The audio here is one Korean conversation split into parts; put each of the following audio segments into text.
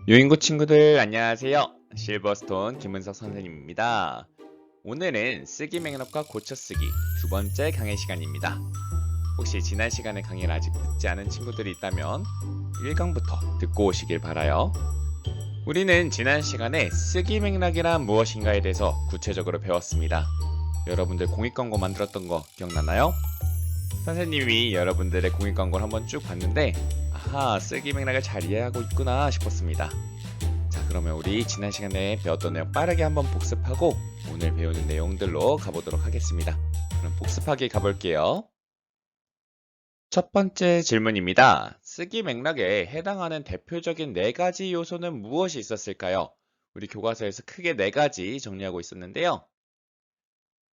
유인구 친구들 안녕하세요. 실버스톤 김은석 선생님입니다. 오늘은 쓰기 맥락과 고쳐쓰기 두 번째 강의 시간입니다. 혹시 지난 시간의 강의를 아직 듣지 않은 친구들이 있다면 1강부터 듣고 오시길 바라요. 우리는 지난 시간에 쓰기 맥락이란 무엇인가에 대해서 구체적으로 배웠습니다. 여러분들 공익광고 만들었던 거 기억나나요? 선생님이 여러분들의 공익광고를 한번 쭉 봤는데 아하, 쓰기 맥락을 잘 이해하고 있구나 싶었습니다. 자, 그러면 우리 지난 시간에 배웠던 내용 빠르게 한번 복습하고 오늘 배우는 내용들로 가보도록 하겠습니다. 그럼 복습하기 가볼게요. 첫 번째 질문입니다. 쓰기 맥락에 해당하는 대표적인 네 가지 요소는 무엇이 있었을까요? 우리 교과서에서 크게 네 가지 정리하고 있었는데요.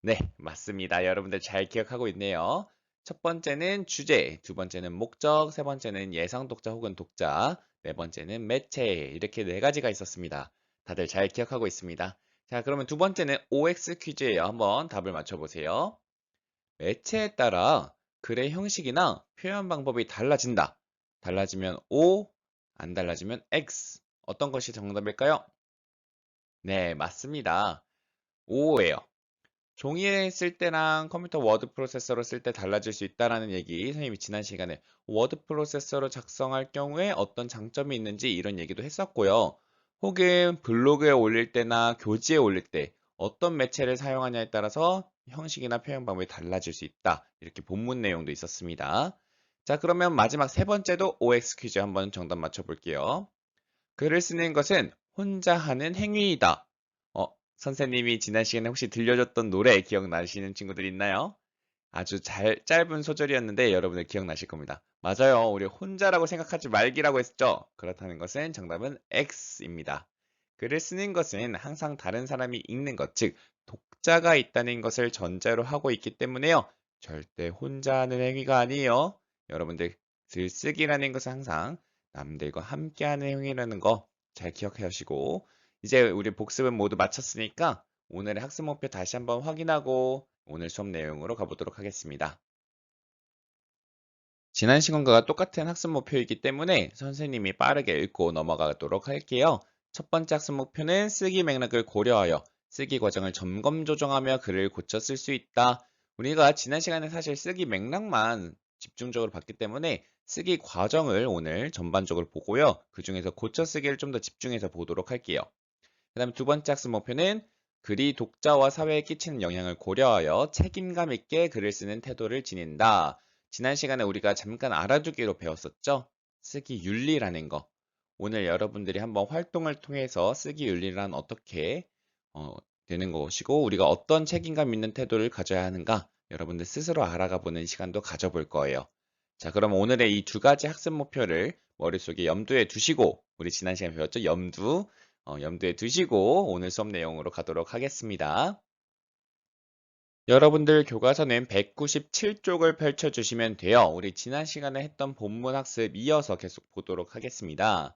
네, 맞습니다. 여러분들 잘 기억하고 있네요. 첫 번째는 주제, 두 번째는 목적, 세 번째는 예상 독자 혹은 독자, 네 번째는 매체, 이렇게 네 가지가 있었습니다. 다들 잘 기억하고 있습니다. 자, 그러면 두 번째는 OX 퀴즈예요. 한번 답을 맞춰보세요. 매체에 따라 글의 형식이나 표현 방법이 달라진다. 달라지면 O, 안 달라지면 X. 어떤 것이 정답일까요? 네, 맞습니다. O예요. 종이에 쓸 때랑 컴퓨터 워드 프로세서로 쓸 때 달라질 수 있다라는 얘기 선생님이 지난 시간에 워드 프로세서로 작성할 경우에 어떤 장점이 있는지 이런 얘기도 했었고요. 혹은 블로그에 올릴 때나 교지에 올릴 때 어떤 매체를 사용하냐에 따라서 형식이나 표현 방법이 달라질 수 있다. 이렇게 본문 내용도 있었습니다. 자, 그러면 마지막 세 번째도 OX 퀴즈 한번 정답 맞춰볼게요. 글을 쓰는 것은 혼자 하는 행위이다. 선생님이 지난 시간에 혹시 들려줬던 노래 기억나시는 친구들 있나요? 아주 짧은 소절이었는데 여러분들 기억나실 겁니다. 맞아요. 우리 혼자라고 생각하지 말기라고 했죠? 그렇다는 것은 정답은 X입니다. 글을 쓰는 것은 항상 다른 사람이 읽는 것, 즉, 독자가 있다는 것을 전제로 하고 있기 때문에요. 절대 혼자 하는 행위가 아니에요. 여러분들, 글쓰기라는 것은 항상 남들과 함께하는 행위라는 거 잘 기억해 하시고, 이제 우리 복습은 모두 마쳤으니까 오늘의 학습 목표 다시 한번 확인하고 오늘 수업 내용으로 가보도록 하겠습니다. 지난 시간과 똑같은 학습 목표이기 때문에 선생님이 빠르게 읽고 넘어가도록 할게요. 첫 번째 학습 목표는 쓰기 맥락을 고려하여 쓰기 과정을 점검 조정하며 글을 고쳐 쓸 수 있다. 우리가 지난 시간에 사실 쓰기 맥락만 집중적으로 봤기 때문에 쓰기 과정을 오늘 전반적으로 보고요. 그 중에서 고쳐 쓰기를 좀 더 집중해서 보도록 할게요. 그 다음에 두 번째 학습 목표는 글이 독자와 사회에 끼치는 영향을 고려하여 책임감 있게 글을 쓰는 태도를 지닌다. 지난 시간에 우리가 잠깐 알아두기로 배웠었죠? 쓰기 윤리라는 거. 오늘 여러분들이 한번 활동을 통해서 쓰기 윤리란 어떻게 어, 되는 것이고 우리가 어떤 책임감 있는 태도를 가져야 하는가 여러분들 스스로 알아가 보는 시간도 가져볼 거예요. 자, 그럼 오늘의 이 두 가지 학습 목표를 머릿속에 염두에 두시고 우리 지난 시간에 배웠죠? 염두에 두시고 오늘 수업 내용으로 가도록 하겠습니다. 여러분들 교과서는 197쪽을 펼쳐주시면 돼요. 우리 지난 시간에 했던 본문 학습 이어서 계속 보도록 하겠습니다.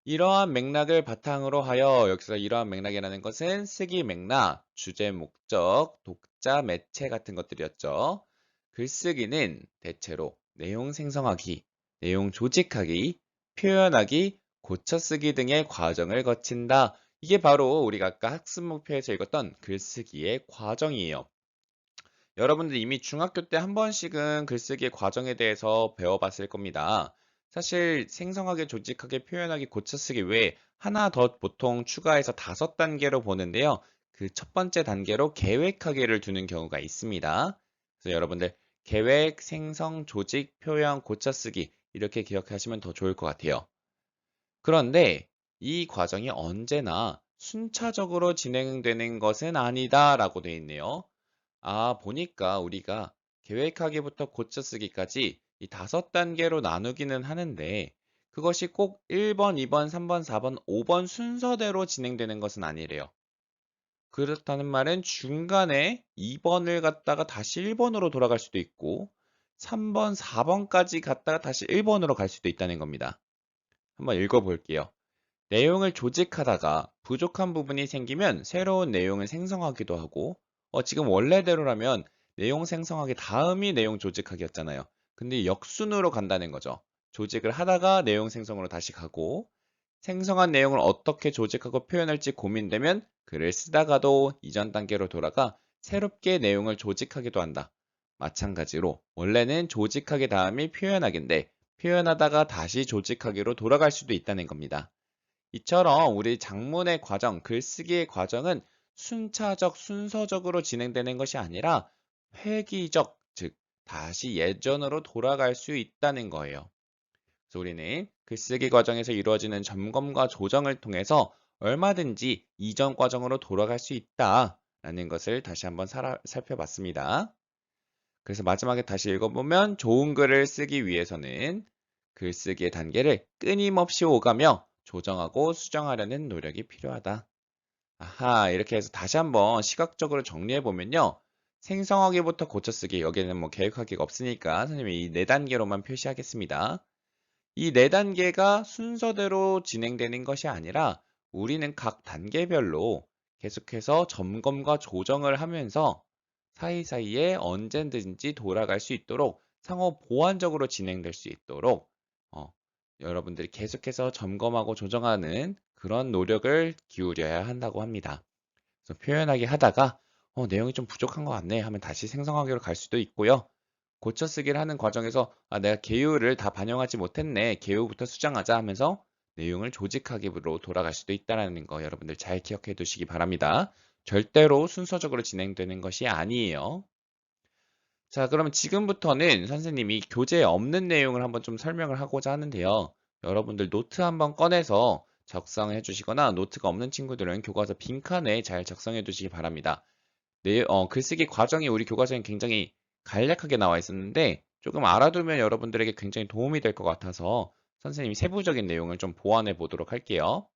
이러한 맥락을 바탕으로 하여 여기서 이러한 맥락이라는 것은 쓰기 맥락, 주제 목적, 독자 매체 같은 것들이었죠. 글쓰기는 대체로 내용 생성하기, 내용 조직하기, 표현하기, 고쳐쓰기 등의 과정을 거친다. 이게 바로 우리가 아까 학습 목표에서 읽었던 글쓰기의 과정이에요. 여러분들 이미 중학교 때 한 번씩은 글쓰기의 과정에 대해서 배워봤을 겁니다. 사실 생성하게, 조직하게, 표현하기, 고쳐쓰기 외에 하나 더 보통 추가해서 5단계로 보는데요. 그 첫 번째 단계로 계획하기를 두는 경우가 있습니다. 그래서 여러분들 계획, 생성, 조직, 표현, 고쳐쓰기 이렇게 기억하시면 더 좋을 것 같아요. 그런데 이 과정이 언제나 순차적으로 진행되는 것은 아니다라고 되어 있네요. 보니까 우리가 계획하기부터 고쳐쓰기까지 이 5단계로 나누기는 하는데 그것이 꼭 1번, 2번, 3번, 4번, 5번 순서대로 진행되는 것은 아니래요. 그렇다는 말은 중간에 2번을 갔다가 다시 1번으로 돌아갈 수도 있고 3번, 4번까지 갔다가 다시 1번으로 갈 수도 있다는 겁니다. 한번 읽어볼게요. 내용을 조직하다가 부족한 부분이 생기면 새로운 내용을 생성하기도 하고, 지금 원래대로라면 내용 생성하기 다음이 내용 조직하기였잖아요. 근데 역순으로 간다는 거죠. 조직을 하다가 내용 생성으로 다시 가고, 생성한 내용을 어떻게 조직하고 표현할지 고민되면 글을 쓰다가도 이전 단계로 돌아가 새롭게 내용을 조직하기도 한다. 마찬가지로 원래는 조직하기 다음이 표현하기인데 표현하다가 다시 조직하기로 돌아갈 수도 있다는 겁니다. 이처럼 우리 작문의 과정, 글쓰기의 과정은 순차적, 순서적으로 진행되는 것이 아니라 회귀적, 즉 다시 예전으로 돌아갈 수 있다는 거예요. 그래서 우리는 글쓰기 과정에서 이루어지는 점검과 조정을 통해서 얼마든지 이전 과정으로 돌아갈 수 있다라는 것을 다시 한번 살펴봤습니다. 그래서 마지막에 다시 읽어보면 좋은 글을 쓰기 위해서는 글쓰기의 단계를 끊임없이 오가며 조정하고 수정하려는 노력이 필요하다. 아하, 이렇게 해서 다시 한번 시각적으로 정리해보면요. 생성하기부터 고쳐쓰기, 여기는 뭐 계획하기가 없으니까 선생님이 이 네 단계로만 표시하겠습니다. 이 네 단계가 순서대로 진행되는 것이 아니라 우리는 각 단계별로 계속해서 점검과 조정을 하면서 사이사이에 언제든지 돌아갈 수 있도록 상호 보완적으로 진행될 수 있도록 어, 여러분들이 계속해서 점검하고 조정하는 그런 노력을 기울여야 한다고 합니다. 그래서 표현하기 하다가 내용이 좀 부족한 것 같네 하면 다시 생성하기로 갈 수도 있고요. 고쳐쓰기를 하는 과정에서 내가 개요를 다 반영하지 못했네. 개요부터 수정하자 하면서 내용을 조직하기로 돌아갈 수도 있다는 거 여러분들 잘 기억해 두시기 바랍니다. 절대로 순서적으로 진행되는 것이 아니에요. 자, 그러면 지금부터는 선생님이 교재에 없는 내용을 한번 좀 설명을 하고자 하는데요. 여러분들 노트 한번 꺼내서 작성해 주시거나 노트가 없는 친구들은 교과서 빈칸에 잘 작성해 두시기 바랍니다. 글쓰기 과정이 우리 교과서에 굉장히 간략하게 나와 있었는데 조금 알아두면 여러분들에게 굉장히 도움이 될 것 같아서 선생님이 세부적인 내용을 좀 보완해 보도록 할게요.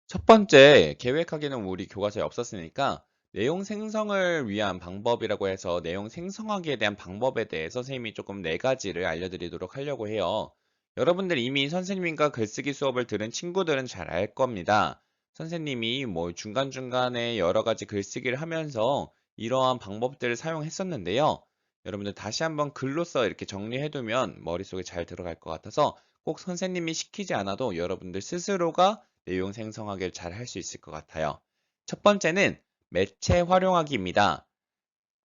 첫 번째, 계획하기는 우리 교과서에 없었으니까 내용 생성을 위한 방법이라고 해서 내용 생성하기에 대한 방법에 대해서 선생님이 조금 네 가지를 알려드리도록 하려고 해요. 여러분들 이미 선생님과 글쓰기 수업을 들은 친구들은 잘 알 겁니다. 선생님이 뭐 중간중간에 여러 가지 글쓰기를 하면서 이러한 방법들을 사용했었는데요. 여러분들 다시 한번 글로써 이렇게 정리해두면 머릿속에 잘 들어갈 것 같아서 꼭 선생님이 시키지 않아도 여러분들 스스로가 내용 생성하기를 잘 할 수 있을 것 같아요. 첫 번째는 매체 활용하기입니다.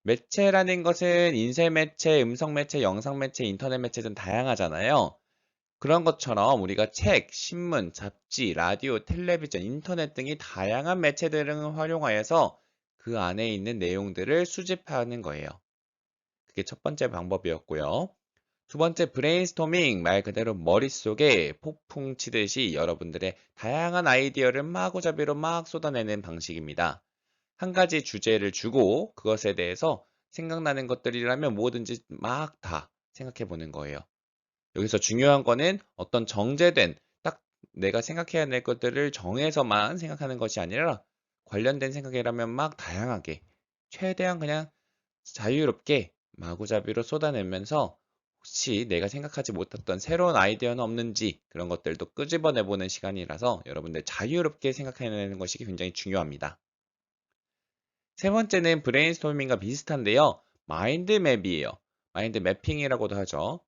매체라는 것은 인쇄 매체, 음성 매체, 영상 매체, 인터넷 매체 등 다양하잖아요. 그런 것처럼 우리가 책, 신문, 잡지, 라디오, 텔레비전, 인터넷 등이 다양한 매체들을 활용하여서 그 안에 있는 내용들을 수집하는 거예요. 그게 첫 번째 방법이었고요. 두 번째 브레인스토밍, 말 그대로 머릿속에 폭풍 치듯이 여러분들의 다양한 아이디어를 마구잡이로 막 쏟아내는 방식입니다. 한 가지 주제를 주고 그것에 대해서 생각나는 것들이라면 뭐든지 막 다 생각해 보는 거예요. 여기서 중요한 거는 어떤 정제된 딱 내가 생각해야 될 것들을 정해서만 생각하는 것이 아니라 관련된 생각이라면 막 다양하게 최대한 그냥 자유롭게 마구잡이로 쏟아내면서 혹시 내가 생각하지 못했던 새로운 아이디어는 없는지 그런 것들도 끄집어내보는 시간이라서 여러분들 자유롭게 생각해내는 것이 굉장히 중요합니다. 세 번째는 브레인스토밍과 비슷한데요. 마인드맵이에요. 마인드 매핑이라고도 하죠.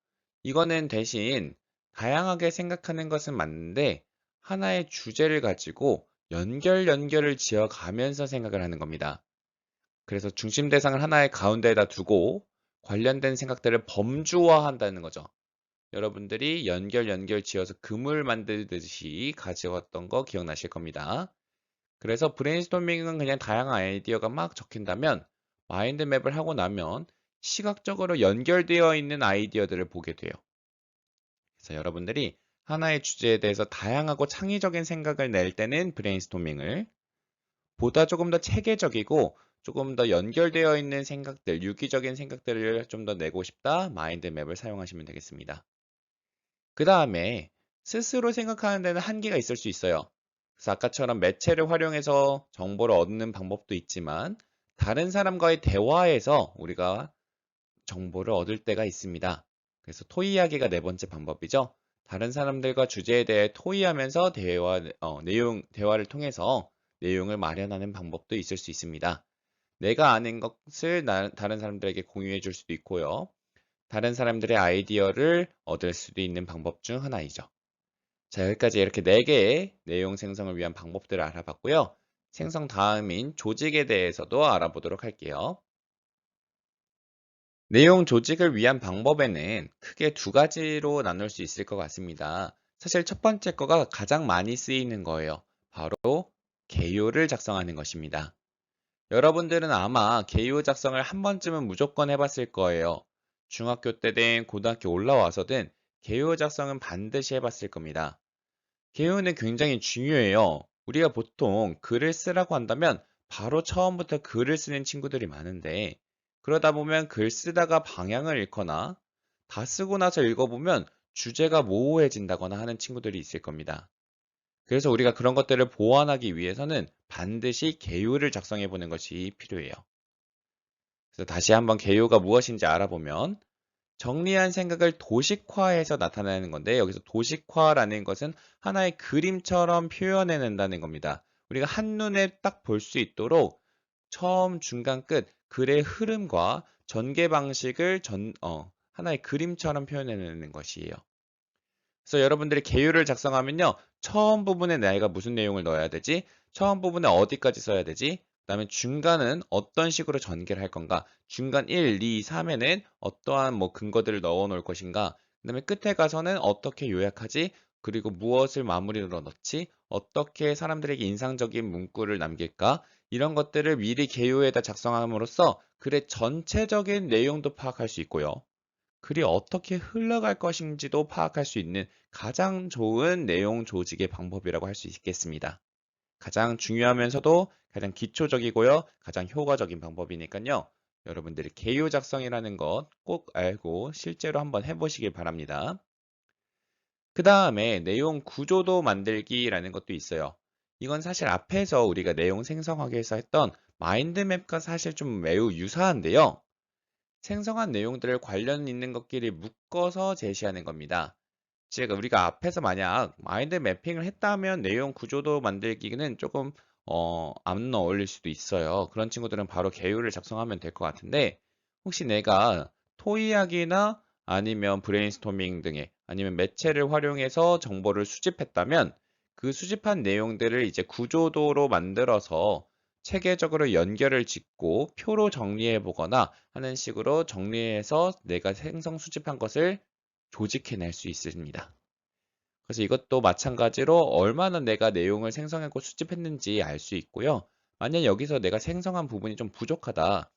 이거는 대신 다양하게 생각하는 것은 맞는데 하나의 주제를 가지고 연결을 지어가면서 생각을 하는 겁니다. 그래서 중심 대상을 하나의 가운데에다 두고 관련된 생각들을 범주화한다는 거죠. 여러분들이 연결 지어서 그물 만들듯이 가져왔던 거 기억나실 겁니다. 그래서 브레인스토밍은 그냥 다양한 아이디어가 막 적힌다면 마인드맵을 하고 나면 시각적으로 연결되어 있는 아이디어들을 보게 돼요. 그래서 여러분들이 하나의 주제에 대해서 다양하고 창의적인 생각을 낼 때는 브레인스토밍을 보다 조금 더 체계적이고 조금 더 연결되어 있는 생각들, 유기적인 생각들을 좀 더 내고 싶다. 마인드맵을 사용하시면 되겠습니다. 그 다음에 스스로 생각하는 데는 한계가 있을 수 있어요. 그래서 아까처럼 매체를 활용해서 정보를 얻는 방법도 있지만 다른 사람과의 대화에서 우리가 정보를 얻을 때가 있습니다. 그래서 토의하기가 네 번째 방법이죠. 다른 사람들과 주제에 대해 토의하면서 대화를 통해서 내용을 마련하는 방법도 있을 수 있습니다. 내가 아는 것을 다른 사람들에게 공유해 줄 수도 있고요. 다른 사람들의 아이디어를 얻을 수도 있는 방법 중 하나이죠. 자, 여기까지 이렇게 4개의 내용 생성을 위한 방법들을 알아봤고요. 생성 다음인 조직에 대해서도 알아보도록 할게요. 내용 조직을 위한 방법에는 크게 두 가지로 나눌 수 있을 것 같습니다. 사실 첫 번째 거가 가장 많이 쓰이는 거예요. 바로 개요를 작성하는 것입니다. 여러분들은 아마 개요 작성을 한 번쯤은 무조건 해봤을 거예요. 중학교 때든 고등학교 올라와서든 개요 작성은 반드시 해봤을 겁니다. 개요는 굉장히 중요해요. 우리가 보통 글을 쓰라고 한다면 바로 처음부터 글을 쓰는 친구들이 많은데, 그러다 보면 글 쓰다가 방향을 잃거나 다 쓰고 나서 읽어보면 주제가 모호해진다거나 하는 친구들이 있을 겁니다. 그래서 우리가 그런 것들을 보완하기 위해서는 반드시 개요를 작성해 보는 것이 필요해요. 그래서 다시 한번 개요가 무엇인지 알아보면, 정리한 생각을 도식화해서 나타내는 건데, 여기서 도식화라는 것은 하나의 그림처럼 표현해낸다는 겁니다. 우리가 한눈에 딱 볼 수 있도록 처음, 중간, 끝 글의 흐름과 전개 방식을 하나의 그림처럼 표현해내는 것이에요. 그래서 여러분들이 개요를 작성하면요, 처음 부분에 내가 무슨 내용을 넣어야 되지? 처음 부분에 어디까지 써야 되지? 그다음에 중간은 어떤 식으로 전개를 할 건가? 중간 1, 2, 3에는 어떠한 뭐 근거들을 넣어 놓을 것인가? 그다음에 끝에 가서는 어떻게 요약하지? 그리고 무엇을 마무리로 넣지? 어떻게 사람들에게 인상적인 문구를 남길까? 이런 것들을 미리 개요에다 작성함으로써 글의 전체적인 내용도 파악할 수 있고요. 글이 어떻게 흘러갈 것인지도 파악할 수 있는 가장 좋은 내용 조직의 방법이라고 할 수 있겠습니다. 가장 중요하면서도 가장 기초적이고요. 가장 효과적인 방법이니까요. 여러분들이 개요 작성이라는 것 꼭 알고 실제로 한번 해보시길 바랍니다. 그 다음에 내용 구조도 만들기라는 것도 있어요. 이건 사실 앞에서 우리가 내용 생성하기 위해서 했던 마인드맵과 사실 좀 매우 유사한데요. 생성한 내용들을 관련 있는 것끼리 묶어서 제시하는 겁니다. 즉, 우리가 앞에서 만약 마인드 매핑을 했다면 내용 구조도 만들기는 조금 안 어울릴 수도 있어요. 그런 친구들은 바로 개요를 작성하면 될 것 같은데, 혹시 내가 토의학이나 아니면 브레인스토밍 등의 아니면 매체를 활용해서 정보를 수집했다면 그 수집한 내용들을 이제 구조도로 만들어서 체계적으로 연결을 짓고 표로 정리해 보거나 하는 식으로 정리해서 내가 생성 수집한 것을 조직해낼 수 있습니다. 그래서 이것도 마찬가지로 얼마나 내가 내용을 생성하고 수집했는지 알 수 있고요. 만약 여기서 내가 생성한 부분이 좀 부족하다.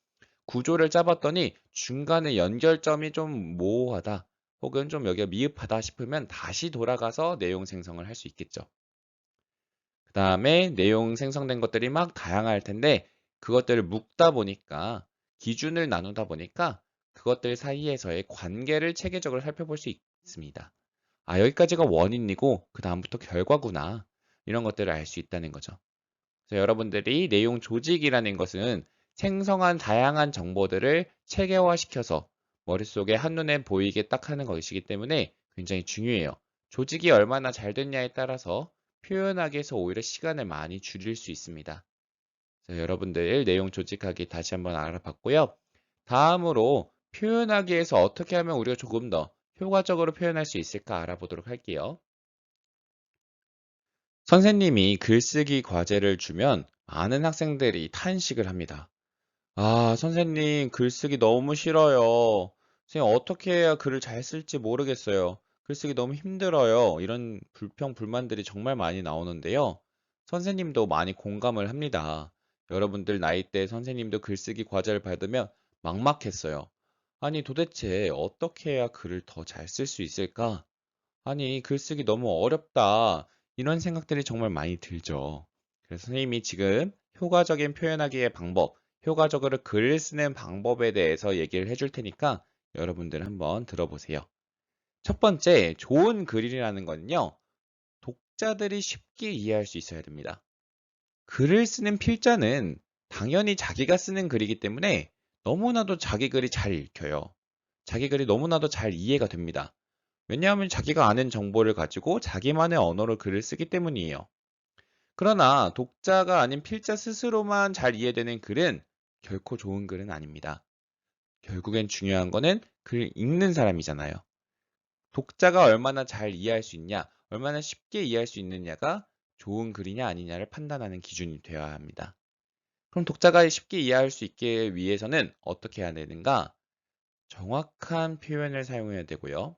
구조를 짜봤더니 중간에 연결점이 좀 모호하다. 혹은 좀 여기가 미흡하다 싶으면 다시 돌아가서 내용 생성을 할 수 있겠죠. 그 다음에 내용 생성된 것들이 막 다양할 텐데 그것들을 묶다 보니까 기준을 나누다 보니까 그것들 사이에서의 관계를 체계적으로 살펴볼 수 있습니다. 아, 여기까지가 원인이고 그 다음부터 결과구나. 이런 것들을 알 수 있다는 거죠. 그래서 여러분들이 내용 조직이라는 것은 생성한 다양한 정보들을 체계화시켜서 머릿속에 한눈에 보이게 딱 하는 것이기 때문에 굉장히 중요해요. 조직이 얼마나 잘 됐냐에 따라서 표현하기 위해서 오히려 시간을 많이 줄일 수 있습니다. 그래서 여러분들 내용 조직하기 다시 한번 알아봤고요. 다음으로 표현하기 위해서 어떻게 하면 우리가 조금 더 효과적으로 표현할 수 있을까 알아보도록 할게요. 선생님이 글쓰기 과제를 주면 많은 학생들이 탄식을 합니다. 아, 선생님, 글쓰기 너무 싫어요. 선생님, 어떻게 해야 글을 잘 쓸지 모르겠어요. 글쓰기 너무 힘들어요. 이런 불평, 불만들이 정말 많이 나오는데요. 선생님도 많이 공감을 합니다. 여러분들 나이 때 선생님도 글쓰기 과제를 받으면 막막했어요. 아니, 도대체 어떻게 해야 글을 더 잘 쓸 수 있을까? 아니, 글쓰기 너무 어렵다. 이런 생각들이 정말 많이 들죠. 그래서 선생님이 지금 효과적인 표현하기의 방법, 효과적으로 글을 쓰는 방법에 대해서 얘기를 해줄 테니까 여러분들 한번 들어보세요. 첫 번째, 좋은 글이라는 건요, 독자들이 쉽게 이해할 수 있어야 됩니다. 글을 쓰는 필자는 당연히 자기가 쓰는 글이기 때문에 너무나도 자기 글이 잘 읽혀요. 자기 글이 너무나도 잘 이해가 됩니다. 왜냐하면 자기가 아는 정보를 가지고 자기만의 언어로 글을 쓰기 때문이에요. 그러나 독자가 아닌 필자 스스로만 잘 이해되는 글은 결코 좋은 글은 아닙니다. 결국엔 중요한 거는 글 읽는 사람이잖아요. 독자가 얼마나 잘 이해할 수 있냐, 얼마나 쉽게 이해할 수 있느냐가 좋은 글이냐 아니냐를 판단하는 기준이 되어야 합니다. 그럼 독자가 쉽게 이해할 수 있게 위해서는 어떻게 해야 되는가? 정확한 표현을 사용해야 되고요.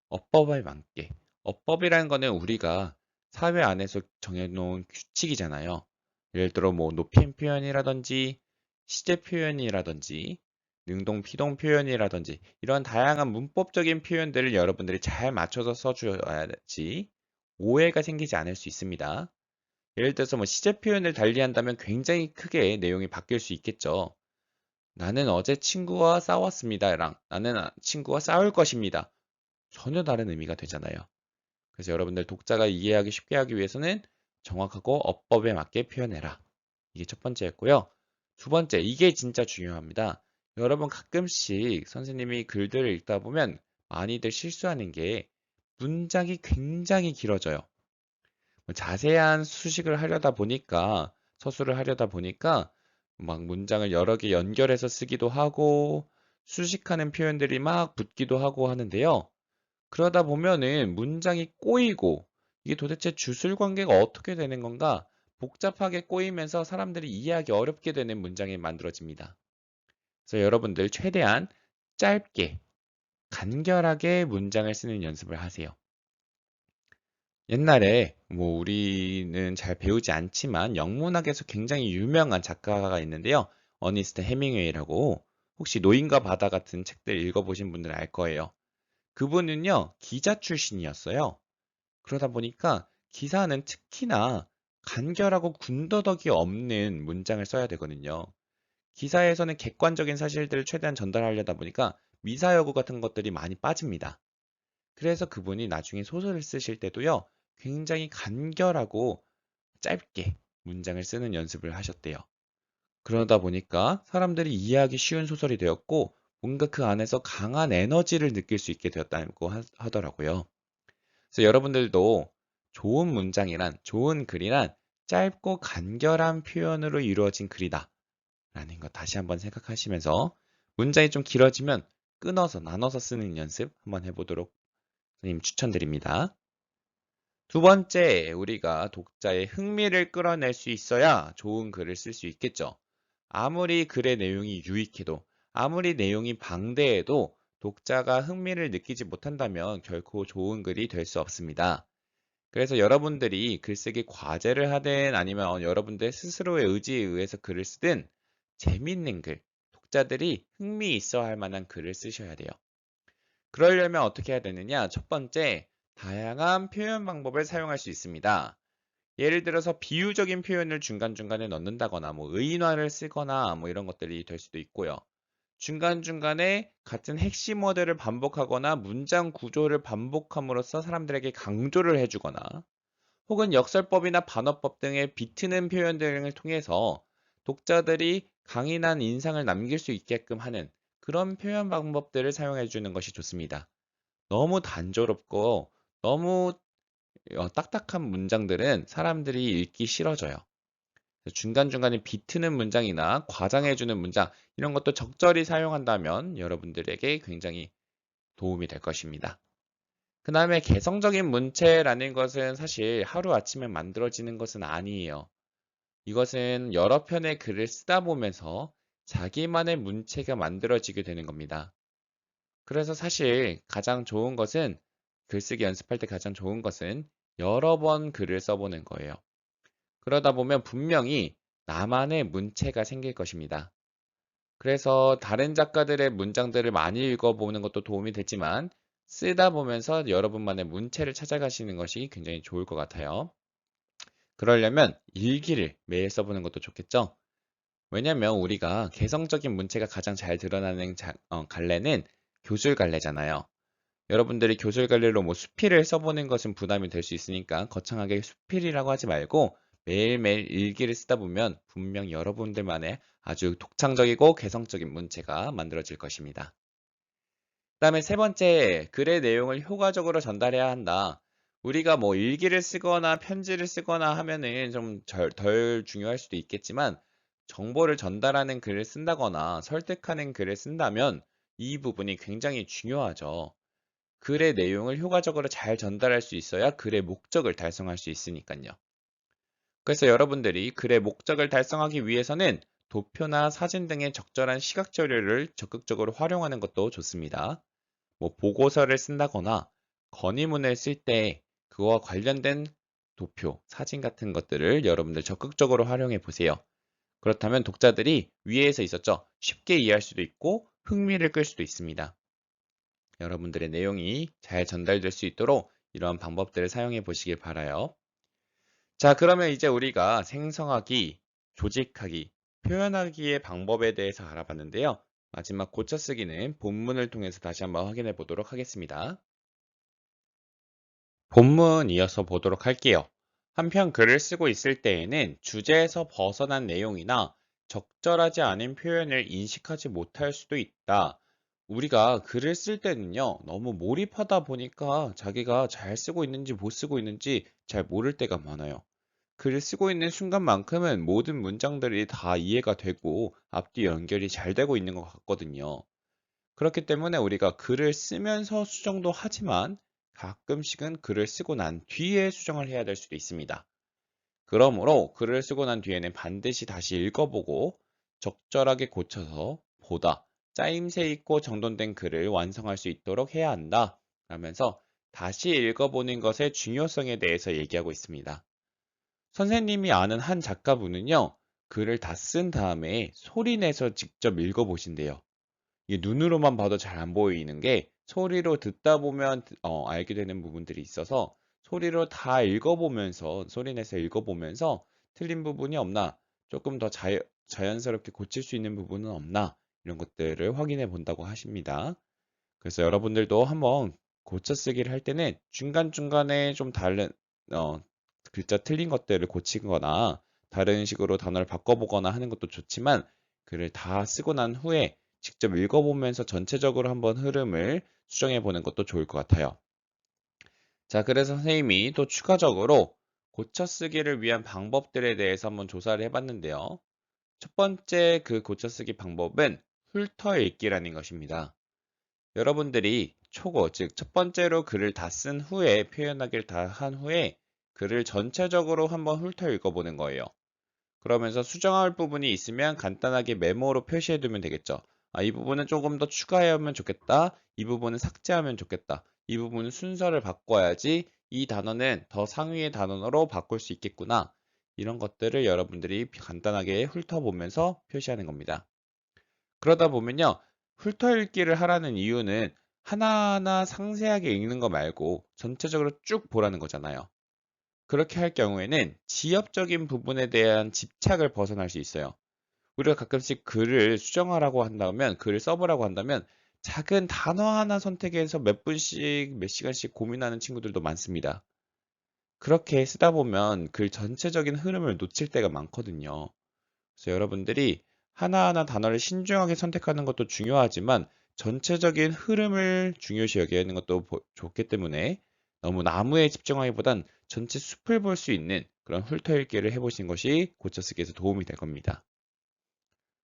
어법에 맞게. 어법이라는 거는 우리가 사회 안에서 정해놓은 규칙이잖아요. 예를 들어 뭐 높임 표현이라든지 시제 표현이라든지 능동 피동 표현이라든지 이런 다양한 문법적인 표현들을 여러분들이 잘 맞춰서 써줘야지 오해가 생기지 않을 수 있습니다. 예를 들어서 뭐 시제 표현을 달리한다면 굉장히 크게 내용이 바뀔 수 있겠죠. 나는 어제 친구와 싸웠습니다랑 나는 친구와 싸울 것입니다. 전혀 다른 의미가 되잖아요. 그래서 여러분들 독자가 이해하기 쉽게 하기 위해서는 정확하고 어법에 맞게 표현해라. 이게 첫 번째였고요. 두 번째, 이게 진짜 중요합니다. 여러분 가끔씩 선생님이 글들을 읽다 보면 많이들 실수하는 게 문장이 굉장히 길어져요. 뭐 자세한 수식을 하려다 보니까, 서술을 하려다 보니까 막 문장을 여러 개 연결해서 쓰기도 하고 수식하는 표현들이 막 붙기도 하고 하는데요. 그러다 보면은 문장이 꼬이고 이게 도대체 주술 관계가 어떻게 되는 건가 복잡하게 꼬이면서 사람들이 이해하기 어렵게 되는 문장이 만들어집니다. 그래서 여러분들 최대한 짧게 간결하게 문장을 쓰는 연습을 하세요. 옛날에 뭐 우리는 잘 배우지 않지만 영문학에서 굉장히 유명한 작가가 있는데요. 어니스트 해밍웨이라고 혹시 노인과 바다 같은 책들 읽어보신 분들은 알 거예요. 그분은요, 기자 출신이었어요. 그러다 보니까 기사는 특히나 간결하고 군더더기 없는 문장을 써야 되거든요. 기사에서는 객관적인 사실들을 최대한 전달하려다 보니까 미사여구 같은 것들이 많이 빠집니다. 그래서 그분이 나중에 소설을 쓰실 때도요, 굉장히 간결하고 짧게 문장을 쓰는 연습을 하셨대요. 그러다 보니까 사람들이 이해하기 쉬운 소설이 되었고, 뭔가 그 안에서 강한 에너지를 느낄 수 있게 되었다고 하더라고요. 그래서 여러분들도 좋은 문장이란, 좋은 글이란 짧고 간결한 표현으로 이루어진 글이다. 라는 거 다시 한번 생각하시면서 문장이 좀 길어지면 끊어서 나눠서 쓰는 연습 한번 해보도록 선생님 추천드립니다. 두 번째, 우리가 독자의 흥미를 끌어낼 수 있어야 좋은 글을 쓸 수 있겠죠. 아무리 글의 내용이 유익해도, 아무리 내용이 방대해도 독자가 흥미를 느끼지 못한다면 결코 좋은 글이 될 수 없습니다. 그래서 여러분들이 글쓰기 과제를 하든 아니면 여러분들 스스로의 의지에 의해서 글을 쓰든 재밌는 글, 독자들이 흥미 있어 할 만한 글을 쓰셔야 돼요. 그러려면 어떻게 해야 되느냐? 첫 번째, 다양한 표현 방법을 사용할 수 있습니다. 예를 들어서 비유적인 표현을 중간중간에 넣는다거나 뭐 의인화를 쓰거나 뭐 이런 것들이 될 수도 있고요. 중간중간에 같은 핵심 워드를 반복하거나 문장 구조를 반복함으로써 사람들에게 강조를 해주거나 혹은 역설법이나 반어법 등의 비트는 표현 등을 통해서 독자들이 강인한 인상을 남길 수 있게끔 하는 그런 표현 방법들을 사용해 주는 것이 좋습니다. 너무 단조롭고 너무 딱딱한 문장들은 사람들이 읽기 싫어져요. 중간중간에 비트는 문장이나 과장해주는 문장 이런 것도 적절히 사용한다면 여러분들에게 굉장히 도움이 될 것입니다. 그 다음에 개성적인 문체라는 것은 사실 하루아침에 만들어지는 것은 아니에요. 이것은 여러 편의 글을 쓰다 보면서 자기만의 문체가 만들어지게 되는 겁니다. 그래서 사실 가장 좋은 것은 글쓰기 연습할 때 가장 좋은 것은 여러 번 글을 써보는 거예요. 그러다 보면 분명히 나만의 문체가 생길 것입니다. 그래서 다른 작가들의 문장들을 많이 읽어보는 것도 도움이 되지만 쓰다 보면서 여러분만의 문체를 찾아가시는 것이 굉장히 좋을 것 같아요. 그러려면 일기를 매일 써보는 것도 좋겠죠? 왜냐면 우리가 개성적인 문체가 가장 잘 드러나는 갈래는 교술 갈래잖아요. 여러분들이 교술 갈래로 뭐 수필을 써보는 것은 부담이 될 수 있으니까 거창하게 수필이라고 하지 말고 매일매일 일기를 쓰다 보면 분명 여러분들만의 아주 독창적이고 개성적인 문체가 만들어질 것입니다. 그다음에 세 번째, 글의 내용을 효과적으로 전달해야 한다. 우리가 뭐 일기를 쓰거나 편지를 쓰거나 하면은 좀 덜 중요할 수도 있겠지만 정보를 전달하는 글을 쓴다거나 설득하는 글을 쓴다면 이 부분이 굉장히 중요하죠. 글의 내용을 효과적으로 잘 전달할 수 있어야 글의 목적을 달성할 수 있으니까요. 그래서 여러분들이 글의 목적을 달성하기 위해서는 도표나 사진 등의 적절한 시각 자료를 적극적으로 활용하는 것도 좋습니다. 뭐 보고서를 쓴다거나 건의문을 쓸 때 그와 관련된 도표, 사진 같은 것들을 여러분들 적극적으로 활용해 보세요. 그렇다면 독자들이 위에서 있었죠. 쉽게 이해할 수도 있고 흥미를 끌 수도 있습니다. 여러분들의 내용이 잘 전달될 수 있도록 이러한 방법들을 사용해 보시길 바라요. 자, 그러면 이제 우리가 생성하기, 조직하기, 표현하기의 방법에 대해서 알아봤는데요. 마지막 고쳐쓰기는 본문을 통해서 다시 한번 확인해 보도록 하겠습니다. 본문 이어서 보도록 할게요. 한편 글을 쓰고 있을 때에는 주제에서 벗어난 내용이나 적절하지 않은 표현을 인식하지 못할 수도 있다. 우리가 글을 쓸 때는요, 너무 몰입하다 보니까 자기가 잘 쓰고 있는지 못 쓰고 있는지 잘 모를 때가 많아요. 글을 쓰고 있는 순간만큼은 모든 문장들이 다 이해가 되고 앞뒤 연결이 잘 되고 있는 것 같거든요. 그렇기 때문에 우리가 글을 쓰면서 수정도 하지만 가끔씩은 글을 쓰고 난 뒤에 수정을 해야 될 수도 있습니다. 그러므로 글을 쓰고 난 뒤에는 반드시 다시 읽어보고 적절하게 고쳐서 보다 짜임새 있고 정돈된 글을 완성할 수 있도록 해야 한다. 라면서 다시 읽어보는 것의 중요성에 대해서 얘기하고 있습니다. 선생님이 아는 한 작가분은요, 글을 다 쓴 다음에 소리 내서 직접 읽어보신대요. 이게 눈으로만 봐도 잘 안 보이는 게 소리로 듣다 보면 알게 되는 부분들이 있어서 소리로 다 읽어보면서 소리 내서 읽어보면서 틀린 부분이 없나 조금 더 자연스럽게 고칠 수 있는 부분은 없나 이런 것들을 확인해 본다고 하십니다. 그래서 여러분들도 한번 고쳐쓰기를 할 때는 중간중간에 좀 다른 어, 글자 틀린 것들을 고치거나 다른 식으로 단어를 바꿔보거나 하는 것도 좋지만 글을 다 쓰고 난 후에 직접 읽어보면서 전체적으로 한번 흐름을 수정해 보는 것도 좋을 것 같아요. 자, 그래서 선생님이 또 추가적으로 고쳐쓰기를 위한 방법들에 대해서 한번 조사를 해봤는데요. 첫 번째 그 고쳐쓰기 방법은 훑어 읽기라는 것입니다. 여러분들이 초고, 즉 첫 번째로 글을 다 쓴 후에 표현하기를 다 한 후에 글을 전체적으로 한번 훑어 읽어보는 거예요. 그러면서 수정할 부분이 있으면 간단하게 메모로 표시해 두면 되겠죠. 아, 이 부분은 조금 더 추가하면 좋겠다. 이 부분은 삭제하면 좋겠다. 이 부분은 순서를 바꿔야지 이 단어는 더 상위의 단어로 바꿀 수 있겠구나. 이런 것들을 여러분들이 간단하게 훑어보면서 표시하는 겁니다. 그러다 보면요. 훑어읽기를 하라는 이유는 하나하나 상세하게 읽는 거 말고 전체적으로 쭉 보라는 거잖아요. 그렇게 할 경우에는 지엽적인 부분에 대한 집착을 벗어날 수 있어요. 우리가 가끔씩 글을 수정하라고 한다면, 글을 써보라고 한다면 작은 단어 하나 선택해서 몇 분씩, 몇 시간씩 고민하는 친구들도 많습니다. 그렇게 쓰다 보면 글 전체적인 흐름을 놓칠 때가 많거든요. 그래서 여러분들이 하나하나 단어를 신중하게 선택하는 것도 중요하지만 전체적인 흐름을 중요시 여겨야 하는 것도 좋기 때문에 너무 나무에 집중하기보단 전체 숲을 볼 수 있는 그런 훑어읽기를 해보신 것이 고쳐쓰기에서 도움이 될 겁니다.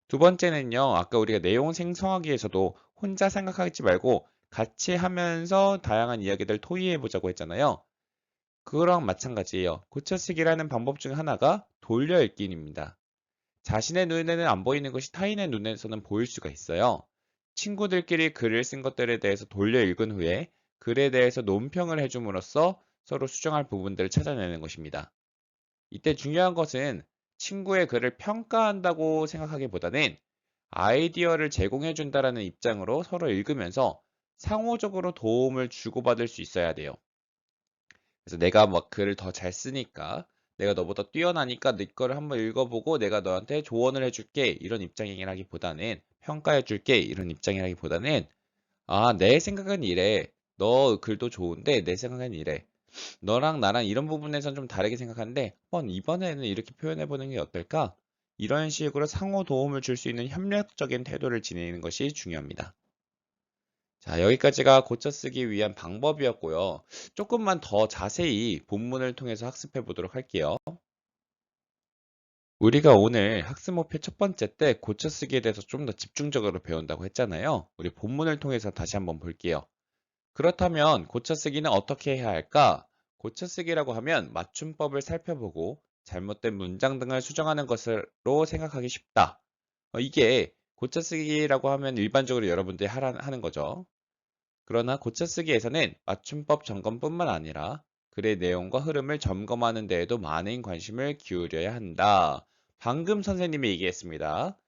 두 번째는요, 아까 우리가 내용 생성하기 위해서도 혼자 생각하지 말고 같이 하면서 다양한 이야기들 토의해 보자고 했잖아요. 그거랑 마찬가지예요. 고쳐쓰기라는 방법 중 하나가 돌려읽기입니다. 자신의 눈에는 안 보이는 것이 타인의 눈에서는 보일 수가 있어요. 친구들끼리 글을 쓴 것들에 대해서 돌려 읽은 후에 글에 대해서 논평을 해줌으로써 서로 수정할 부분들을 찾아내는 것입니다. 이때 중요한 것은 친구의 글을 평가한다고 생각하기보다는 아이디어를 제공해 준다라는 입장으로 서로 읽으면서 상호적으로 도움을 주고받을 수 있어야 돼요. 그래서 내가 막 글을 더 잘 쓰니까 내가 너보다 뛰어나니까 네 거를 한번 읽어보고 내가 너한테 조언을 해줄게 이런 입장이라기보다는 평가해줄게 이런 입장이라기보다는 아, 내 생각은 이래. 너 글도 좋은데 내 생각은 이래. 너랑 나랑 이런 부분에선 좀 다르게 생각하는데 한번 이번에는 이렇게 표현해보는 게 어떨까? 이런 식으로 상호 도움을 줄 수 있는 협력적인 태도를 지니는 것이 중요합니다. 자, 여기까지가 고쳐쓰기 위한 방법이었고요. 조금만 더 자세히 본문을 통해서 학습해 보도록 할게요. 우리가 오늘 학습 목표 첫 번째 때 고쳐쓰기에 대해서 좀 더 집중적으로 배운다고 했잖아요. 우리 본문을 통해서 다시 한번 볼게요. 그렇다면 고쳐쓰기는 어떻게 해야 할까? 고쳐쓰기라고 하면 맞춤법을 살펴보고 잘못된 문장 등을 수정하는 것으로 생각하기 쉽다. 이게 고쳐쓰기라고 하면 일반적으로 여러분들이 하는 거죠. 그러나 고쳐쓰기에서는 맞춤법 점검뿐만 아니라 글의 내용과 흐름을 점검하는 데에도 많은 관심을 기울여야 한다. 방금 선생님이 얘기했습니다.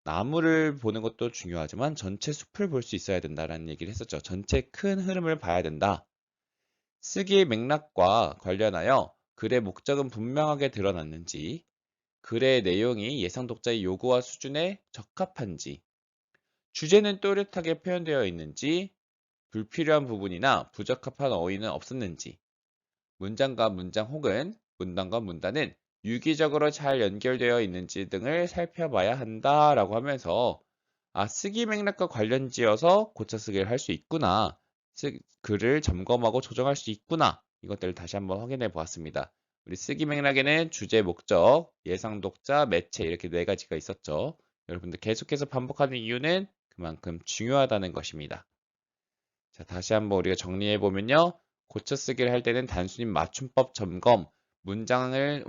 나무를 보는 것도 중요하지만 전체 숲을 볼 수 있어야 된다라는 얘기를 했었죠. 전체 큰 흐름을 봐야 된다. 쓰기의 맥락과 관련하여 글의 목적은 분명하게 드러났는지, 글의 내용이 예상 독자의 요구와 수준에 적합한지, 주제는 또렷하게 표현되어 있는지, 불필요한 부분이나 부적합한 어휘는 없었는지, 문장과 문장 혹은 문단과 문단은 유기적으로 잘 연결되어 있는지 등을 살펴봐야 한다라고 하면서 쓰기 맥락과 관련지어서 고쳐쓰기를 할 수 있구나. 글을 점검하고 조정할 수 있구나. 이것들을 다시 한번 확인해 보았습니다. 우리 쓰기 맥락에는 주제, 목적, 예상 독자, 매체 이렇게 네 가지가 있었죠. 여러분들 계속해서 반복하는 이유는 그만큼 중요하다는 것입니다. 자, 다시 한번 우리가 정리해 보면요. 고쳐쓰기를 할 때는 단순히 맞춤법 점검, 문장을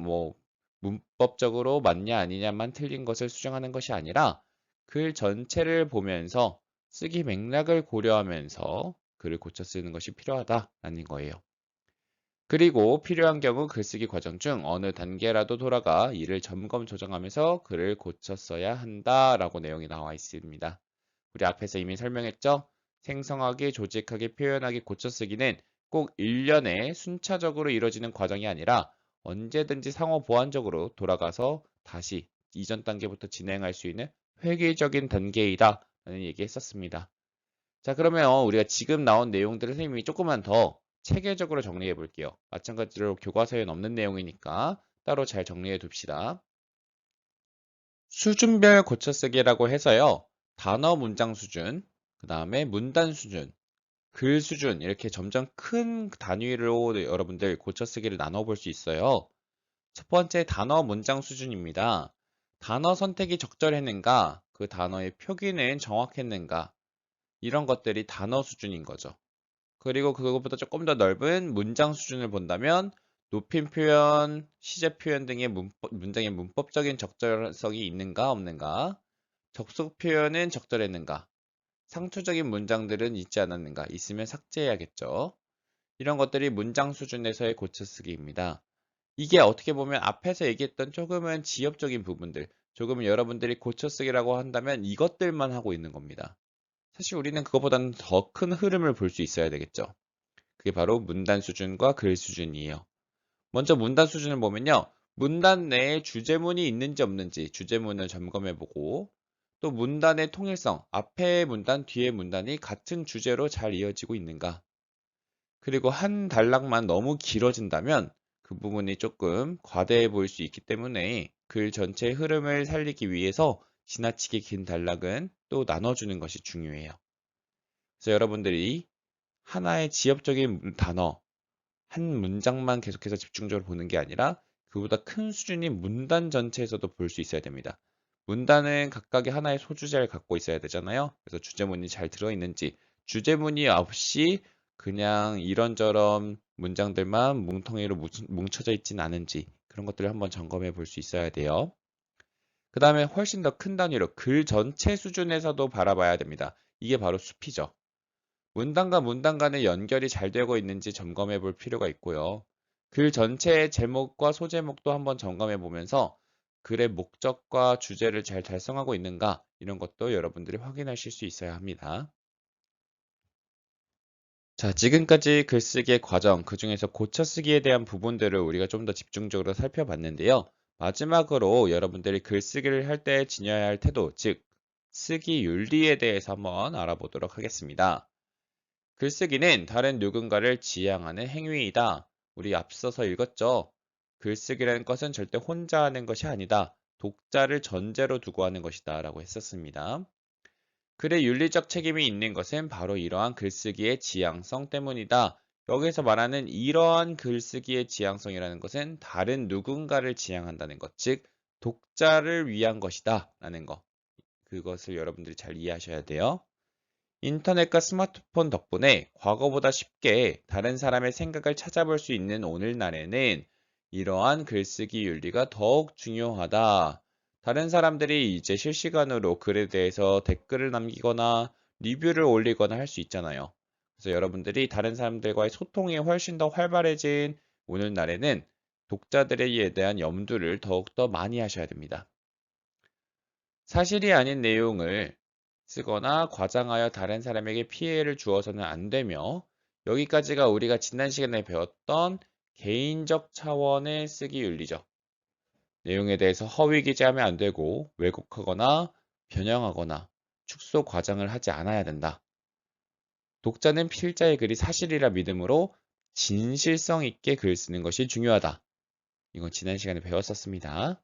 문법적으로 맞냐 아니냐만 틀린 것을 수정하는 것이 아니라 글 전체를 보면서 쓰기 맥락을 고려하면서 글을 고쳐 쓰는 것이 필요하다라는 거예요. 그리고 필요한 경우 글쓰기 과정 중 어느 단계라도 돌아가 이를 점검 조정하면서 글을 고쳐 써야 한다라고 내용이 나와 있습니다. 우리 앞에서 이미 설명했죠? 생성하기, 조직하기, 표현하기, 고쳐쓰기는 꼭 일련의 순차적으로 이루어지는 과정이 아니라 언제든지 상호 보완적으로 돌아가서 다시 이전 단계부터 진행할 수 있는 회귀적인 단계이다 라는 얘기 했었습니다. 자, 그러면 우리가 지금 나온 내용들을 선생님이 조금만 더 체계적으로 정리해 볼게요. 마찬가지로 교과서에 없는 내용이니까 따로 잘 정리해 둡시다. 수준별 고쳐쓰기라고 해서요. 단어 문장 수준, 그 다음에 문단 수준, 글 수준 이렇게 점점 큰 단위로 여러분들 고쳐쓰기를 나눠볼 수 있어요. 첫 번째 단어 문장 수준입니다. 단어 선택이 적절했는가, 그 단어의 표기는 정확했는가, 이런 것들이 단어 수준인 거죠. 그리고 그것보다 조금 더 넓은 문장 수준을 본다면 높임 표현, 시제 표현 등의 문장의 문법적인 적절성이 있는가 없는가, 접속 표현은 적절했는가, 상투적인 문장들은 있지 않았는가, 있으면 삭제해야겠죠. 이런 것들이 문장 수준에서의 고쳐쓰기입니다. 이게 어떻게 보면 앞에서 얘기했던 조금은 지엽적인 부분들, 조금은 여러분들이 고쳐쓰기라고 한다면 이것들만 하고 있는 겁니다. 사실 우리는 그것보다는 더 큰 흐름을 볼 수 있어야 되겠죠. 그게 바로 문단 수준과 글 수준이에요. 먼저 문단 수준을 보면요. 문단 내에 주제문이 있는지 없는지 주제문을 점검해보고 또 문단의 통일성, 앞에 문단, 뒤에 문단이 같은 주제로 잘 이어지고 있는가. 그리고 한 단락만 너무 길어진다면 그 부분이 조금 과대해 보일 수 있기 때문에 글 전체의 흐름을 살리기 위해서 지나치게 긴 단락은 또 나눠주는 것이 중요해요. 그래서 여러분들이 하나의 지엽적인 단어, 한 문장만 계속해서 집중적으로 보는 게 아니라 그보다 큰 수준인 문단 전체에서도 볼 수 있어야 됩니다. 문단은 각각의 하나의 소주제를 갖고 있어야 되잖아요. 그래서 주제문이 잘 들어있는지, 주제문이 없이 그냥 이런저런 문장들만 뭉텅이로 뭉쳐져 있진 않은지 그런 것들을 한번 점검해 볼 수 있어야 돼요. 그 다음에 훨씬 더 큰 단위로 글 전체 수준에서도 바라봐야 됩니다. 이게 바로 숲이죠. 문단과 문단 간의 연결이 잘 되고 있는지 점검해 볼 필요가 있고요. 글 전체의 제목과 소제목도 한번 점검해 보면서 글의 목적과 주제를 잘 달성하고 있는가 이런 것도 여러분들이 확인하실 수 있어야 합니다. 자, 지금까지 글쓰기의 과정, 그중에서 고쳐쓰기에 대한 부분들을 우리가 좀 더 집중적으로 살펴봤는데요. 마지막으로 여러분들이 글쓰기를 할 때 지녀야 할 태도, 즉 쓰기 윤리에 대해서 한번 알아보도록 하겠습니다. 글쓰기는 다른 누군가를 지향하는 행위이다. 우리 앞서서 읽었죠? 글쓰기라는 것은 절대 혼자 하는 것이 아니다. 독자를 전제로 두고 하는 것이다. 라고 했었습니다. 글의 윤리적 책임이 있는 것은 바로 이러한 글쓰기의 지향성 때문이다. 여기서 말하는 이러한 글쓰기의 지향성이라는 것은 다른 누군가를 지향한다는 것, 즉 독자를 위한 것이다. 라는 것. 그것을 여러분들이 잘 이해하셔야 돼요. 인터넷과 스마트폰 덕분에 과거보다 쉽게 다른 사람의 생각을 찾아볼 수 있는 오늘날에는 이러한 글쓰기 윤리가 더욱 중요하다. 다른 사람들이 이제 실시간으로 글에 대해서 댓글을 남기거나 리뷰를 올리거나 할 수 있잖아요. 그래서 여러분들이 다른 사람들과의 소통이 훨씬 더 활발해진 오늘날에는 독자들에 대한 염두를 더욱더 많이 하셔야 됩니다. 사실이 아닌 내용을 쓰거나 과장하여 다른 사람에게 피해를 주어서는 안 되며, 여기까지가 우리가 지난 시간에 배웠던 개인적 차원의 쓰기 윤리죠. 내용에 대해서 허위 기재하면 안 되고 왜곡하거나 변형하거나 축소 과장을 하지 않아야 된다. 독자는 필자의 글이 사실이라 믿음으로 진실성 있게 글 쓰는 것이 중요하다. 이건 지난 시간에 배웠었습니다.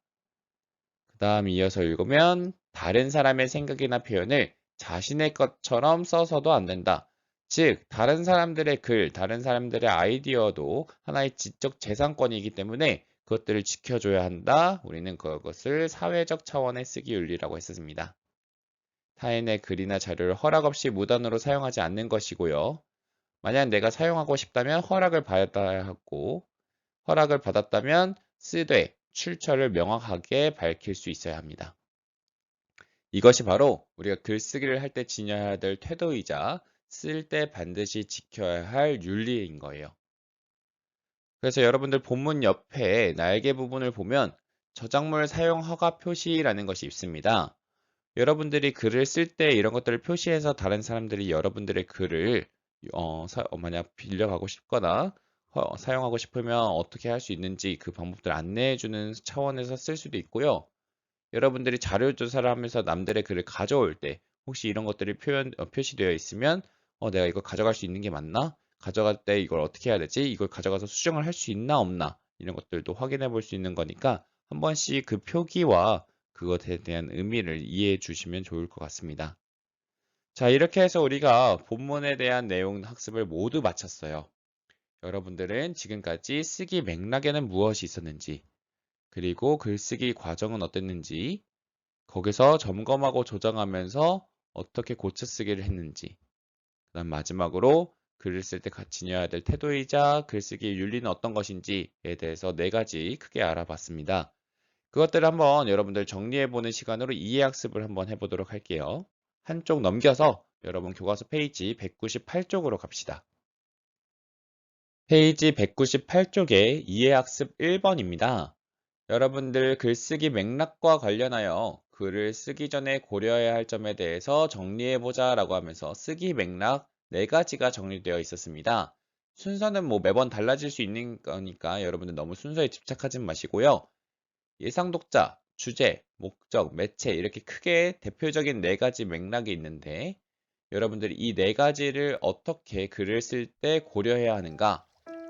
그 다음 이어서 읽으면 다른 사람의 생각이나 표현을 자신의 것처럼 써서도 안 된다. 즉, 다른 사람들의 글, 다른 사람들의 아이디어도 하나의 지적 재산권이기 때문에 그것들을 지켜줘야 한다. 우리는 그것을 사회적 차원의 쓰기 윤리라고 했습니다. 타인의 글이나 자료를 허락 없이 무단으로 사용하지 않는 것이고요. 만약 내가 사용하고 싶다면 허락을 받아야 하고, 허락을 받았다면 쓰되 출처를 명확하게 밝힐 수 있어야 합니다. 이것이 바로 우리가 글쓰기를 할 때 지녀야 될 태도이자 쓸 때 반드시 지켜야 할 윤리인 거예요. 그래서 여러분들 본문 옆에 날개 부분을 보면 저작물 사용 허가 표시라는 것이 있습니다. 여러분들이 글을 쓸 때 이런 것들을 표시해서 다른 사람들이 여러분들의 글을 만약 빌려가고 싶거나 사용하고 싶으면 어떻게 할 수 있는지 그 방법들을 안내해 주는 차원에서 쓸 수도 있고요. 여러분들이 자료 조사를 하면서 남들의 글을 가져올 때 혹시 이런 것들이 표시되어 있으면 내가 이걸 가져갈 수 있는 게 맞나? 가져갈 때 이걸 어떻게 해야 되지? 이걸 가져가서 수정을 할 수 있나 없나? 이런 것들도 확인해 볼 수 있는 거니까 한 번씩 그 표기와 그것에 대한 의미를 이해해 주시면 좋을 것 같습니다. 자, 이렇게 해서 우리가 본문에 대한 내용 학습을 모두 마쳤어요. 여러분들은 지금까지 쓰기 맥락에는 무엇이 있었는지, 그리고 글쓰기 과정은 어땠는지, 거기서 점검하고 조정하면서 어떻게 고쳐쓰기를 했는지, 그다음 마지막으로 글을 쓸 때 지녀야 될 태도이자 글쓰기의 윤리는 어떤 것인지에 대해서 4가지 크게 알아봤습니다. 그것들을 한번 여러분들 정리해보는 시간으로 이해학습을 한번 해보도록 할게요. 한쪽 넘겨서 여러분 교과서 페이지 198쪽으로 갑시다. 페이지 198쪽에 이해학습 1번입니다. 여러분들 글쓰기 맥락과 관련하여 글을 쓰기 전에 고려해야 할 점에 대해서 정리해보자 라고 하면서 쓰기 맥락 4가지가 정리되어 있었습니다. 순서는 매번 달라질 수 있는 거니까 여러분들 너무 순서에 집착하지 마시고요. 예상 독자, 주제, 목적, 매체 이렇게 크게 대표적인 4가지 맥락이 있는데 여러분들이 이 4가지를 어떻게 글을 쓸 때 고려해야 하는가,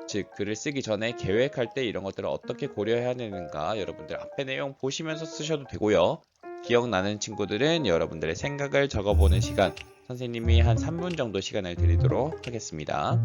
즉 글을 쓰기 전에 계획할 때 이런 것들을 어떻게 고려해야 되는가 여러분들 앞에 내용 보시면서 쓰셔도 되고요. 기억나는 친구들은 여러분들의 생각을 적어보는 시간, 선생님이 한 3분 정도 시간을 드리도록 하겠습니다.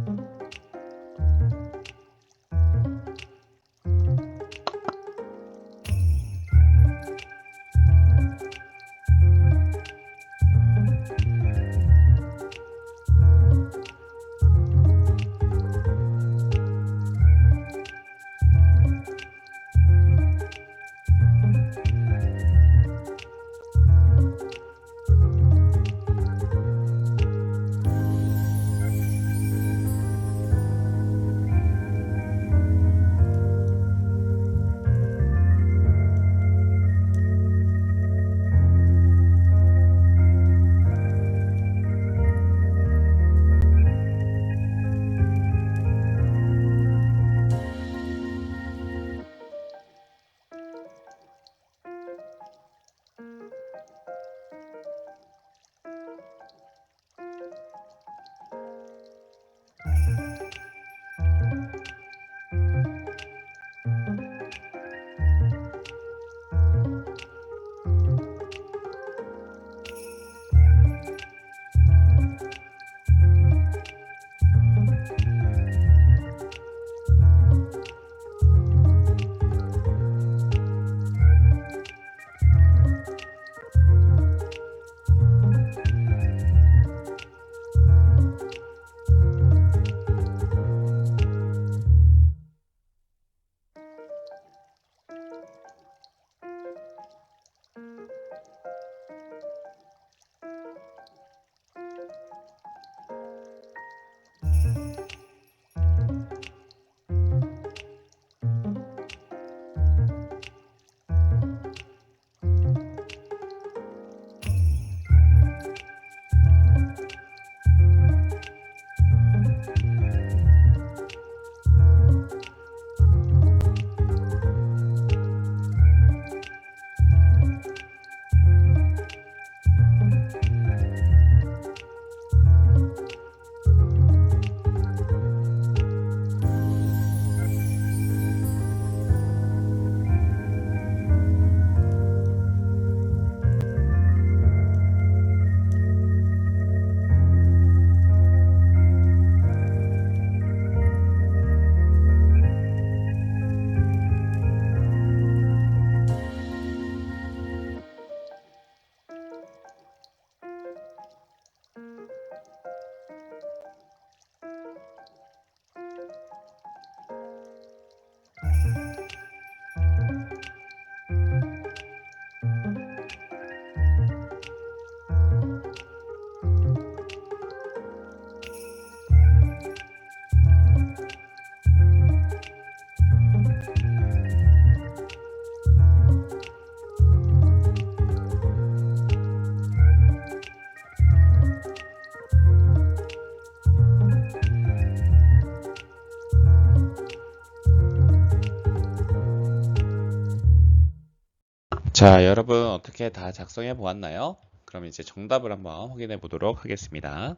자, 여러분 어떻게 다 작성해 보았나요? 그럼 이제 정답을 한번 확인해 보도록 하겠습니다.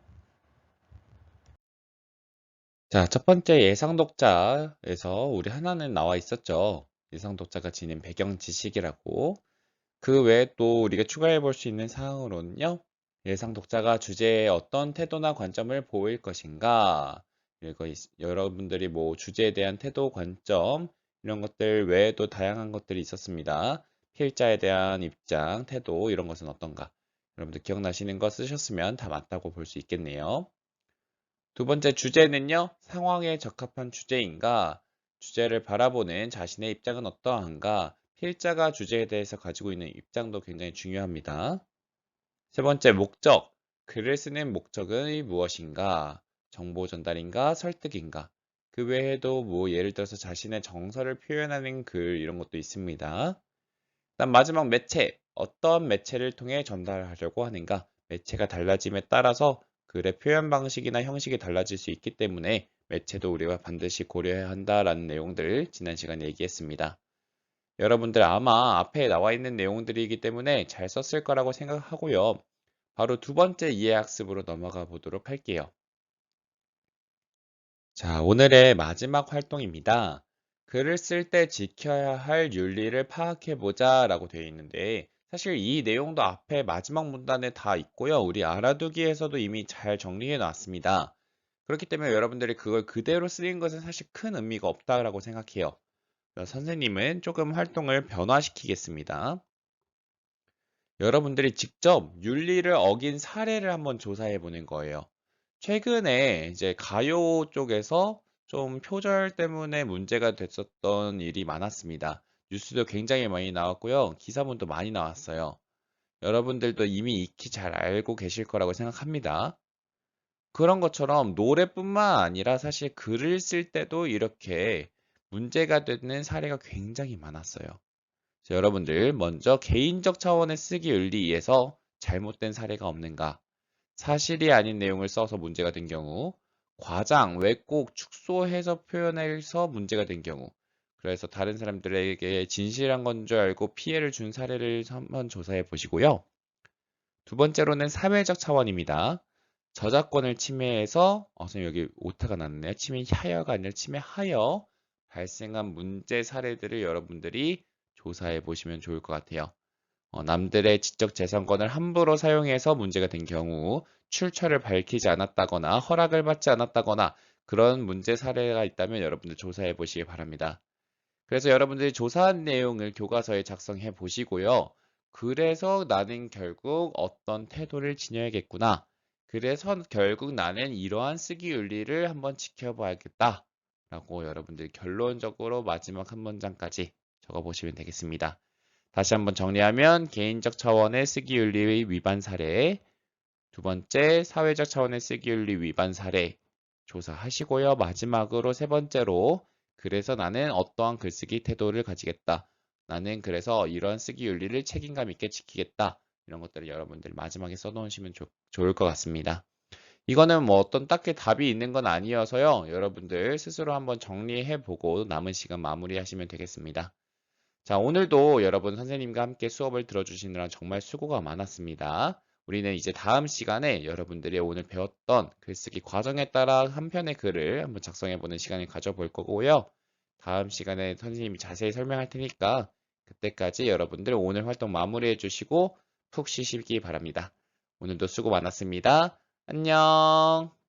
자, 첫 번째 예상 독자에서 우리 하나는 나와 있었죠. 예상 독자가 지닌 배경 지식이라고. 그 외에 또 우리가 추가해 볼 수 있는 사항으로는요. 예상 독자가 주제에 어떤 태도나 관점을 보일 것인가. 그리고 여러분들이 뭐 주제에 대한 태도, 관점 이런 것들 외에도 다양한 것들이 있었습니다. 필자에 대한 입장, 태도 이런 것은 어떤가. 여러분들 기억나시는 거 쓰셨으면 다 맞다고 볼 수 있겠네요. 두 번째 주제는요, 상황에 적합한 주제인가, 주제를 바라보는 자신의 입장은 어떠한가, 필자가 주제에 대해서 가지고 있는 입장도 굉장히 중요합니다. 세 번째 목적, 글을 쓰는 목적은 무엇인가, 정보 전달인가, 설득인가, 그 외에도 뭐 예를 들어서 자신의 정서를 표현하는 글 이런 것도 있습니다. 그다음 마지막 매체, 어떤 매체를 통해 전달하려고 하는가, 매체가 달라짐에 따라서 글의 표현 방식이나 형식이 달라질 수 있기 때문에 매체도 우리가 반드시 고려해야 한다라는 내용들을 지난 시간에 얘기했습니다. 여러분들 아마 앞에 나와 있는 내용들이기 때문에 잘 썼을 거라고 생각하고요. 바로 두 번째 이해학습으로 넘어가 보도록 할게요. 자, 오늘의 마지막 활동입니다. 글을 쓸 때 지켜야 할 윤리를 파악해 보자 라고 되어 있는데 사실 이 내용도 앞에 마지막 문단에 다 있고요. 우리 알아두기에서도 이미 잘 정리해 놨습니다. 그렇기 때문에 여러분들이 그걸 그대로 쓰는 것은 사실 큰 의미가 없다라고 생각해요. 그래서 선생님은 조금 활동을 변화시키겠습니다. 여러분들이 직접 윤리를 어긴 사례를 한번 조사해 보는 거예요. 최근에 이제 가요 쪽에서 좀 표절 때문에 문제가 됐었던 일이 많았습니다. 뉴스도 굉장히 많이 나왔고요. 기사문도 많이 나왔어요. 여러분들도 이미 익히 잘 알고 계실 거라고 생각합니다. 그런 것처럼 노래뿐만 아니라 사실 글을 쓸 때도 이렇게 문제가 되는 사례가 굉장히 많았어요. 자, 여러분들 먼저 개인적 차원의 쓰기 윤리에서 잘못된 사례가 없는가? 사실이 아닌 내용을 써서 문제가 된 경우, 과장, 왜곡, 축소해서 표현해서 문제가 된 경우, 그래서 다른 사람들에게 진실한 건 줄 알고 피해를 준 사례를 한번 조사해 보시고요. 두 번째로는 사회적 차원입니다. 저작권을 침해해서, 선생님 여기 오타가 났네요. 침해하여가 아니라 침해하여 발생한 문제 사례들을 여러분들이 조사해 보시면 좋을 것 같아요. 남들의 지적 재산권을 함부로 사용해서 문제가 된 경우 출처를 밝히지 않았다거나 허락을 받지 않았다거나 그런 문제 사례가 있다면 여러분들 조사해 보시기 바랍니다. 그래서 여러분들이 조사한 내용을 교과서에 작성해 보시고요. 그래서 나는 결국 어떤 태도를 지녀야겠구나. 그래서 결국 나는 이러한 쓰기 윤리를 한번 지켜봐야겠다. 라고 여러분들 결론적으로 마지막 한 문장까지 적어 보시면 되겠습니다. 다시 한번 정리하면 개인적 차원의 쓰기윤리 위반 사례, 두 번째 사회적 차원의 쓰기윤리 위반 사례 조사하시고요. 마지막으로 세 번째로 그래서 나는 어떠한 글쓰기 태도를 가지겠다. 나는 그래서 이런 쓰기윤리를 책임감 있게 지키겠다. 이런 것들을 여러분들 마지막에 써놓으시면 좋을 것 같습니다. 이거는 뭐 어떤 딱히 답이 있는 건 아니어서요. 여러분들 스스로 한번 정리해보고 남은 시간 마무리하시면 되겠습니다. 자, 오늘도 여러분 선생님과 함께 수업을 들어주시느라 정말 수고가 많았습니다. 우리는 이제 다음 시간에 여러분들이 오늘 배웠던 글쓰기 과정에 따라 한 편의 글을 한번 작성해보는 시간을 가져볼 거고요. 다음 시간에 선생님이 자세히 설명할 테니까 그때까지 여러분들 오늘 활동 마무리해 주시고 푹 쉬시기 바랍니다. 오늘도 수고 많았습니다. 안녕.